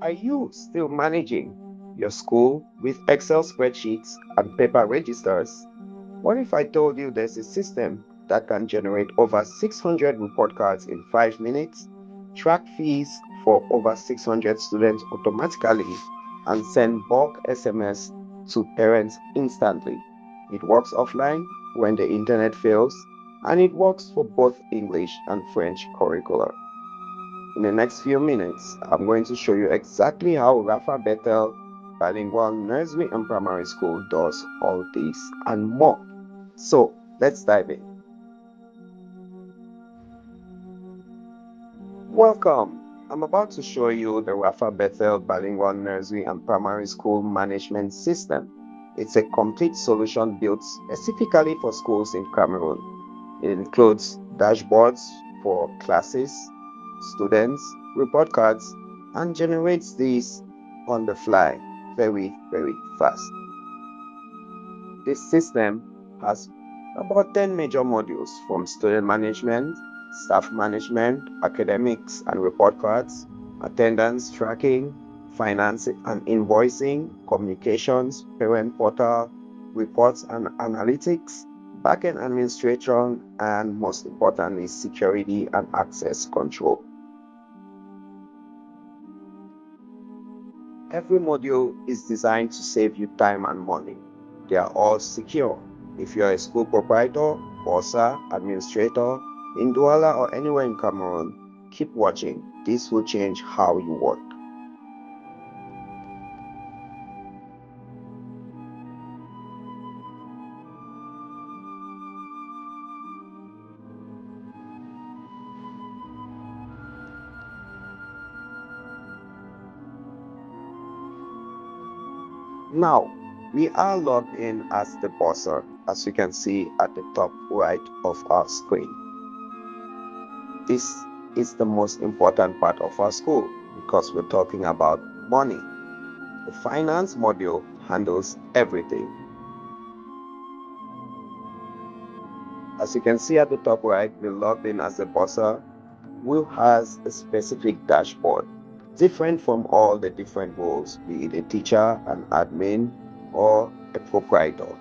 Are you still managing your school with Excel spreadsheets and paper registers? What if I told you there's a system that can generate over 600 report cards in 5 minutes, track fees for over 600 students automatically, and send bulk SMS to parents instantly? It works offline when the internet fails, and it works for both English and French curricula. In the next few minutes, I'm going to show you exactly how Rapha Bethel Bilingual Nursery and Primary School does all this and more. So let's dive in. Welcome. I'm about to show you the Rapha Bethel Bilingual Nursery and Primary School Management System. It's a complete solution built specifically for schools in Cameroon. It includes dashboards for classes, students, report cards, and generates these on the fly very fast. This system has about 10 major modules from student management, staff management, academics and report cards, attendance tracking, finance and invoicing, communications, parent portal, reports and analytics, backend administration, and most importantly, security and access control. Every module is designed to save you time and money. They are all secure. If you're a school proprietor, bossa, administrator, in Douala or anywhere in Cameroon, keep watching. This will change how you work. Now, we are logged in as the bossa, as you can see at the top right of our screen. This is the most important part of our school because we're talking about money. The finance module handles everything. As you can see at the top right, we logged in as a bossa who has a specific dashboard, different from all the different roles, be it a teacher, an admin, or a proprietor.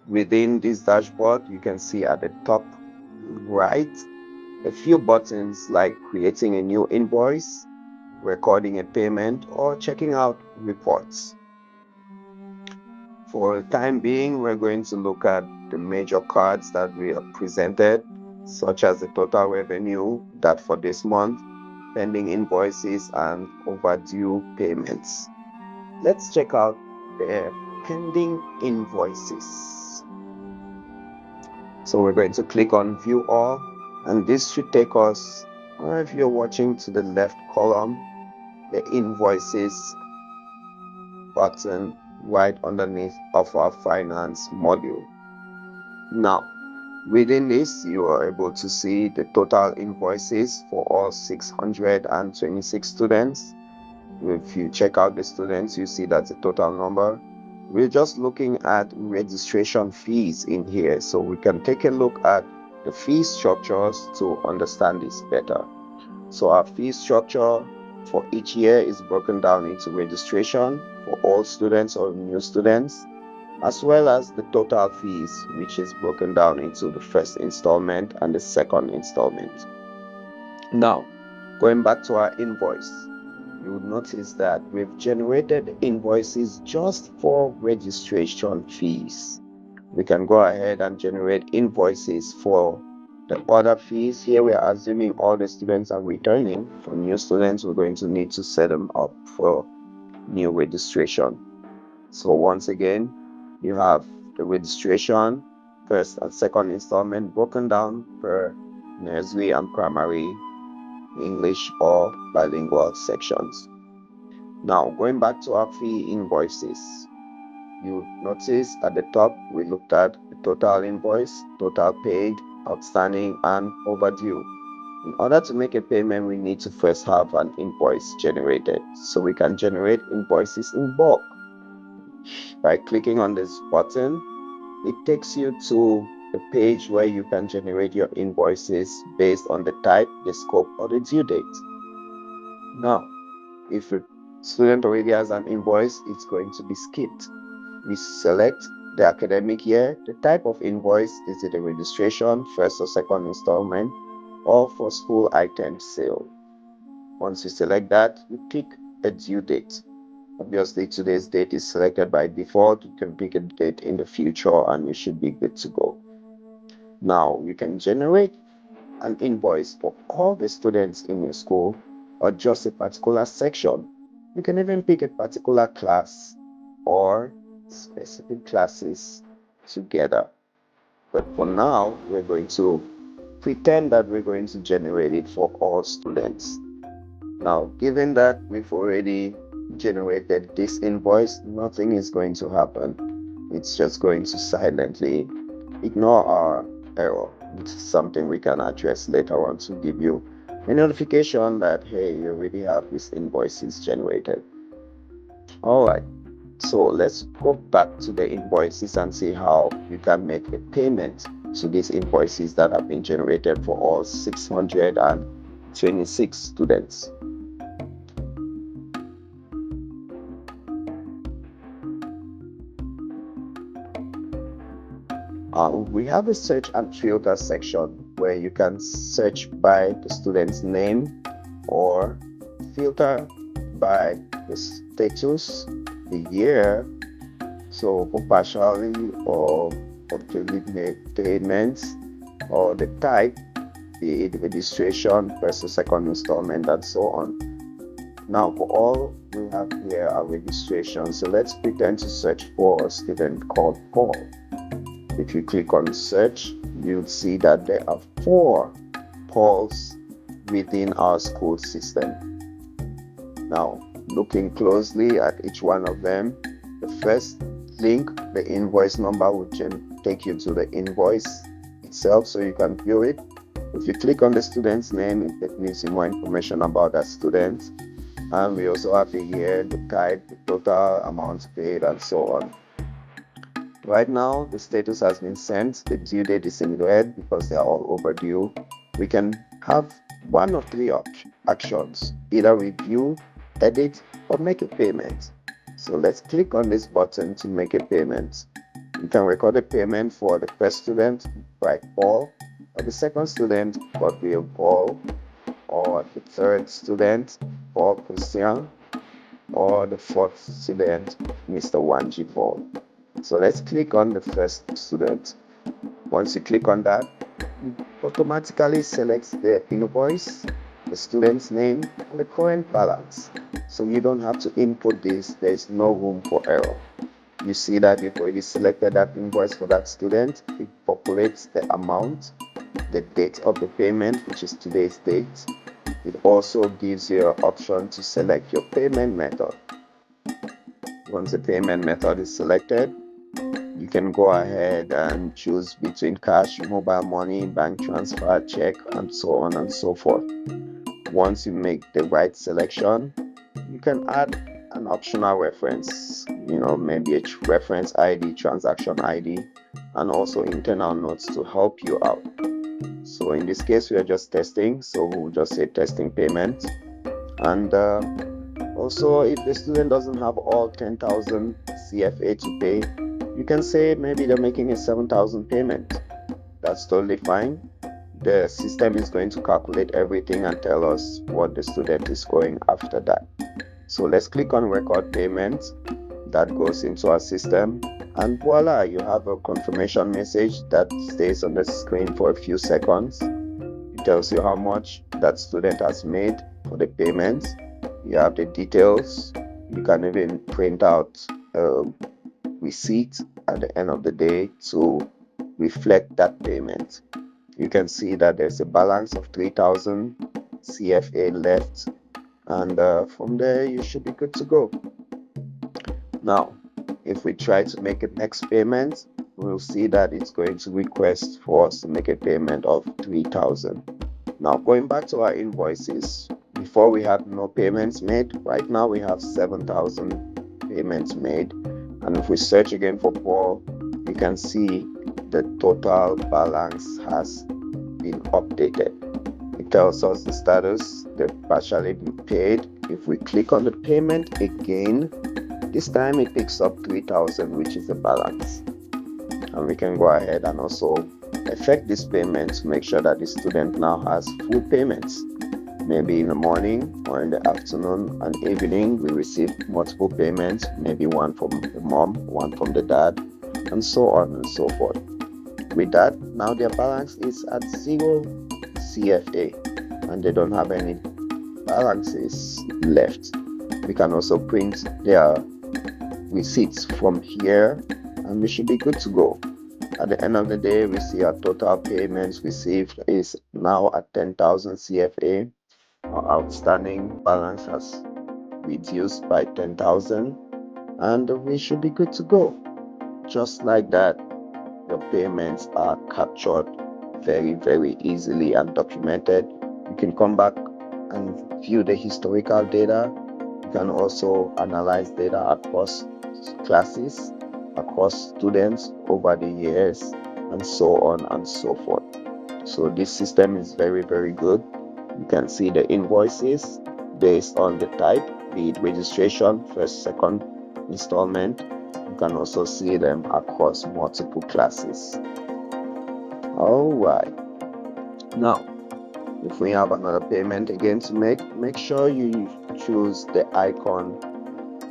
Within this dashboard, you can see at the top right a few buttons like creating a new invoice, recording a payment, or checking out reports. For the time being, we're going to look at the major cards that we have presented, such as the total revenue, that for this month, pending invoices, and overdue payments. Let's check out the pending invoices. So we're going to click on View All, and this should take us, or if you're watching to the left column, the Invoices button right underneath of our finance module. Now, within this, you are able to see the total invoices for all 626 students. If you check out the students, you see that's the total number. We're just looking at registration fees in here, so we can take a look at the fee structures to understand this better. So our fee structure for each year is broken down into registration for all students or new students, as well as the total fees, which is broken down into the first installment and the second installment. Now, going back to our invoice, you would notice that we've generated invoices just for registration fees. We can go ahead and generate invoices for the other fees. Here we are assuming all the students are returning. For new students, we're going to need to set them up for new registration. So once again, you have the registration, first and second installment broken down per nursery and primary, English or bilingual sections. Now, going back to our fee invoices, you notice at the top we looked at the total invoice, total paid, outstanding, and overdue. In order to make a payment, we need to first have an invoice generated. So we can generate invoices in bulk. By clicking on this button, it takes you to the page where you can generate your invoices based on the type, the scope, or the due date. Now, if you Student already has an invoice, it's going to be skipped. We select the academic year, the type of invoice, is it a registration, first or second installment, or for school item sale. Once you select that, you pick a due date. Obviously, today's date is selected by default. You can pick a date in the future and you should be good to go. Now, you can generate an invoice for all the students in your school or just a particular section. You can even pick a particular class or specific classes together. But for now, we're going to pretend that we're going to generate it for all students. Now, given that we've already generated this invoice, nothing is going to happen. It's just going to silently ignore our error. It's something we can address later on to give you a notification that, hey, you already have these invoices generated. All right, so let's go back to the invoices and see how you can make a payment to these invoices that have been generated for all 626 students. We have a search and filter section where you can search by the student's name or filter by the status, the year, so for partially or fully made payments, or the type, the registration, first or second installment, and so on. Now for all we have here are registration, so let's pretend to search for a student called Paul. If you click on search, you'll see that there are 4 Pauls within our school system. Now, looking closely at each one of them, the first link, the invoice number, will take you to the invoice itself so you can view it. If you click on the student's name, it gives you more information about that student. And we also have the year, the type, the total amount paid, and so on. Right now, the status has been sent. The due date is in red because they are all overdue. We can have 1 or 3 actions, either review, edit, or make a payment. So let's click on this button to make a payment. You can record a payment for the first student, write Paul, or the second student, Godwill Paul, or the third student, Paul Christian, or the fourth student, Mr. Wanji Paul. So let's click on the first student. Once you click on that, it automatically selects the invoice, the student's name, and the current balance. So you don't have to input this. There's no room for error. You see that you've already selected that invoice for that student. It populates the amount, the date of the payment, which is today's date. It also gives you an option to select your payment method. Once the payment method is selected, you can go ahead and choose between cash, mobile money, bank transfer, check, and so on and so forth. Once you make the right selection, you can add an optional reference, maybe a reference ID, transaction ID, and also internal notes to help you out. So in this case, we are just testing, so we'll just say testing payment. And also, if the student doesn't have all 10,000 CFA to pay, you can say maybe they're making a 7,000 payment. That's totally fine. The system is going to calculate everything and tell us what the student is going after that. So let's click on record payment. That goes into our system, and voila, you have a confirmation message that stays on the screen for a few seconds. It tells you how much that student has made for the payment. You have the details. You can even print out receipt at the end of the day to reflect that payment. You can see that there's a balance of 3,000 CFA left, and from there you should be good to go. Now, if we try to make a next payment, we'll see that it's going to request for us to make a payment of 3,000. Now, going back to our invoices, before we had no payments made. Right now we have 7,000 payments made, and if we search again for Paul, you can see the total balance has been updated. It tells us the status, the partially been paid, If we click on the payment again, this time it picks up 3,000, which is the balance. And we can go ahead and also effect this payment to make sure that the student now has full payments. Maybe in the morning or in the afternoon and evening, we receive multiple payments, maybe one from the mom, one from the dad, and so on and so forth. With that, now their balance is at 0 CFA and they don't have any balances left. We can also print their receipts from here and we should be good to go. At the end of the day, we see our total payments received is now at 10,000 CFA. Our outstanding balance has reduced by 10,000 and we should be good to go. Just like that, your payments are captured very easily and documented. You can come back and view the historical data. You can also analyze data across classes, across students over the years, and so on and so forth. So this system is very good. You can see the invoices based on the type, be it registration, first, second installment. You can also see them across multiple classes. Alright, now if we have another payment again to make sure you choose the icon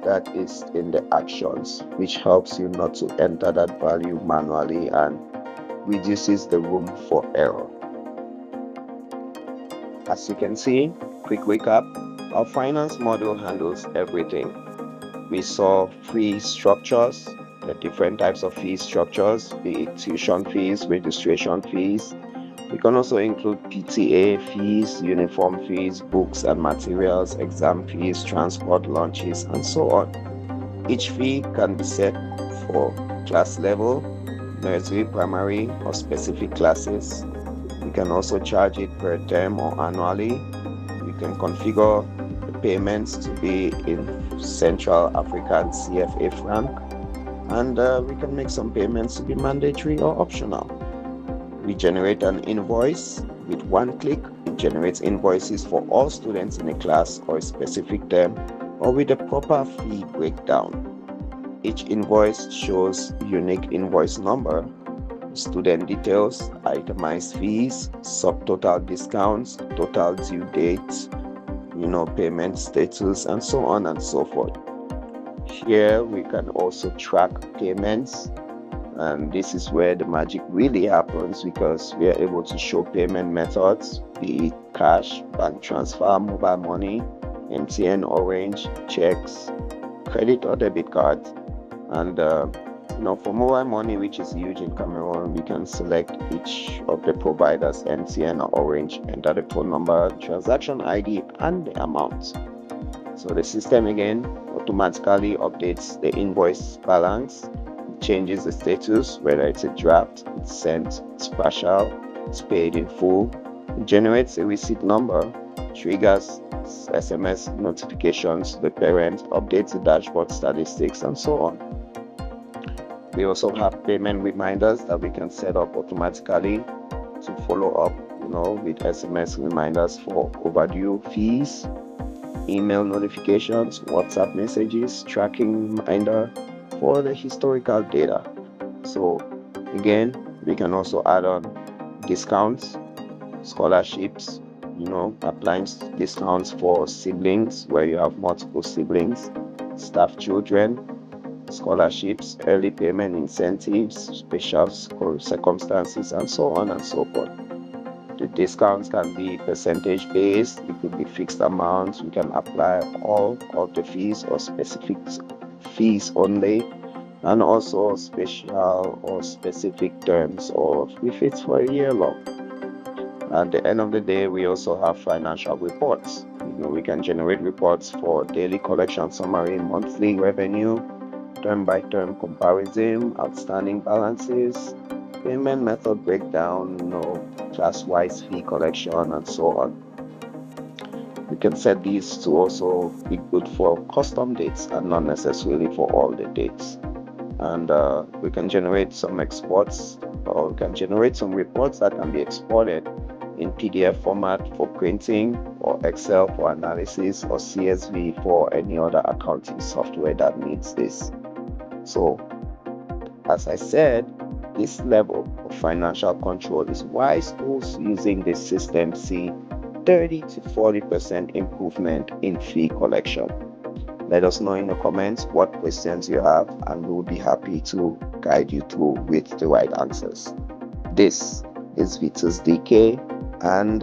that is in the actions, which helps you not to enter that value manually and reduces the room for error. As you can see, quick recap, our finance module handles everything. We saw fee structures, the different types of fee structures, be it tuition fees, registration fees. We can also include PTA fees, uniform fees, books and materials, exam fees, transport, lunches, and so on. Each fee can be set for class level, nursery, primary, or specific classes. We can also charge it per term or annually. We can configure the payments to be in Central African CFA franc, and we can make some payments to be mandatory or optional. We generate an invoice with one click. It generates invoices for all students in a class or a specific term, or with a proper fee breakdown. Each invoice shows unique invoice number, student details, itemized fees, subtotal discounts, total due dates, payment status, and so on and so forth. Here we can also track payments, and this is where the magic really happens because we are able to show payment methods, be it cash, bank transfer, mobile money, MTN, Orange, checks, credit or debit cards. And for mobile money, which is huge in Cameroon, we can select each of the providers, MTN or Orange, enter the phone number, transaction ID, and the amount. So the system again automatically updates the invoice balance, changes the status, whether it's a draft, it's sent, it's partial, it's paid in full. It generates a receipt number, triggers SMS notifications to the parent, updates the dashboard statistics, and so on. We also have payment reminders that we can set up automatically to follow up, with SMS reminders for overdue fees, email notifications, WhatsApp messages, tracking reminder for the historical data. So again, we can also add on discounts, scholarships, applying discounts for siblings where you have multiple siblings, staff children, scholarships, early payment incentives, special circumstances, and so on and so forth. The discounts can be percentage based, it could be fixed amounts, we can apply all of the fees or specific fees only, and also special or specific terms, or if it's for a year long. At the end of the day, we also have financial reports. We can generate reports for daily collection summary, monthly revenue, term by term comparison, outstanding balances, payment method breakdown, class-wise fee collection, and so on. We can set these to also be good for custom dates and not necessarily for all the dates. And we can generate some exports, or we can generate some reports that can be exported in PDF format for printing, or Excel for analysis, or CSV for any other accounting software that needs this. So, as I said, this level of financial control is why schools using this system see 30 to 40% improvement in fee collection. Let us know in the comments what questions you have, and we'll be happy to guide you through with the right answers. This is Vitus DK, and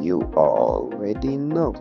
you already know.